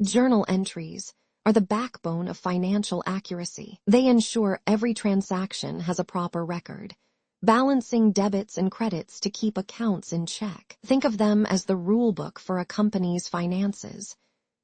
Journal entries are the backbone of financial accuracy. They ensure every transaction has a proper record, balancing debits and credits to keep accounts in check. Think of them as the rulebook for a company's finances.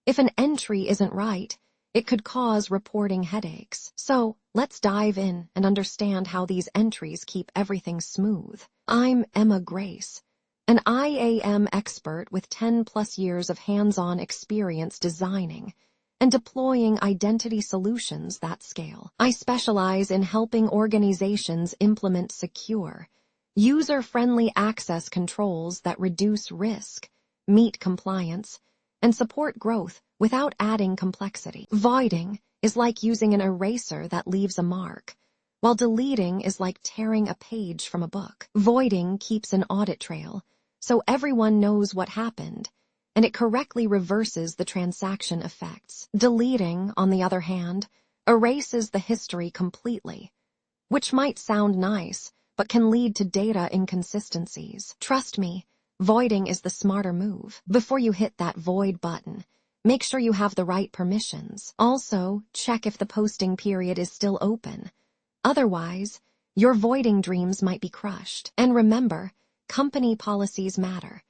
If an entry isn't right, it could cause reporting headaches. So, let's dive in and understand how these entries keep everything smooth. I'm Emma Grace, an IAM expert with 10+ years of hands-on experience designing and deploying identity solutions that scale. I specialize in helping organizations implement secure, user-friendly access controls that reduce risk, meet compliance, and support growth without adding complexity. Voiding is like using an eraser that leaves a mark, while deleting is like tearing a page from a book. Voiding keeps an audit trail, so everyone knows what happened, and it correctly reverses the transaction effects. Deleting, on the other hand, erases the history completely, which might sound nice, but can lead to data inconsistencies. Trust me, voiding is the smarter move. Before you hit that void button, make sure you have the right permissions. Also, check if the posting period is still open. Otherwise, your voiding dreams might be crushed. And remember, company policies matter.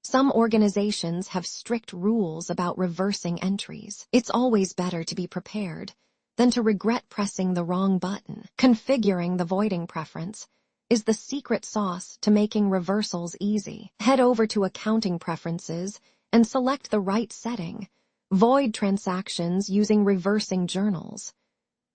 Some organizations have strict rules about reversing entries. It's always better to be prepared than to regret pressing the wrong button. Configuring the voiding preference is the secret sauce to making reversals easy. Head over to Accounting Preferences and select the right setting. Void transactions using reversing journals.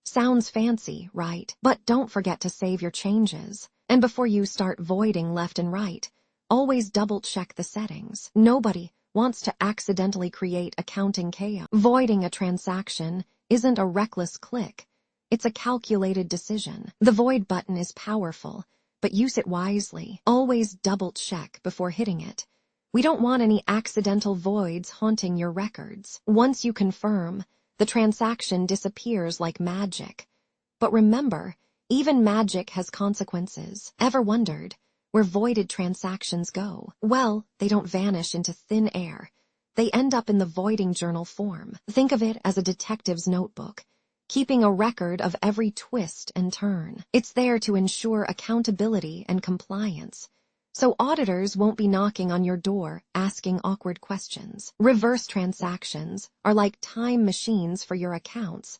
Sounds fancy, right? But don't forget to save your changes. And before you start voiding left and right, always double-check the settings. Nobody wants to accidentally create accounting chaos. Voiding a transaction isn't a reckless click. It's a calculated decision. The void button is powerful, but use it wisely. Always double-check before hitting it. We don't want any accidental voids haunting your records. Once you confirm, the transaction disappears like magic. But remember, even magic has consequences. Ever wondered where voided transactions go? Well, they don't vanish into thin air. They end up in the voiding journal form. Think of it as a detective's notebook, keeping a record of every twist and turn. It's there to ensure accountability and compliance, so auditors won't be knocking on your door asking awkward questions. Reverse transactions are like time machines for your accounts,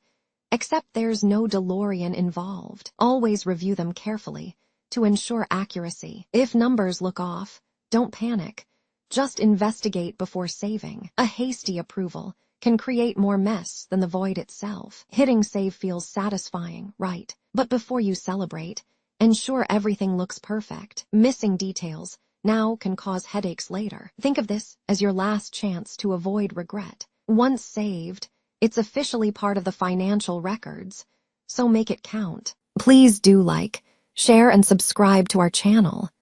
except there's no DeLorean involved. Always review them carefully to ensure accuracy. If numbers look off, don't panic. Just investigate before saving. A hasty approval can create more mess than the void itself. Hitting save feels satisfying, right? But before you celebrate, ensure everything looks perfect. Missing details now can cause headaches later. Think of this as your last chance to avoid regret. Once saved, it's officially part of the financial records, so make it count. Please do like, share, and subscribe to our channel.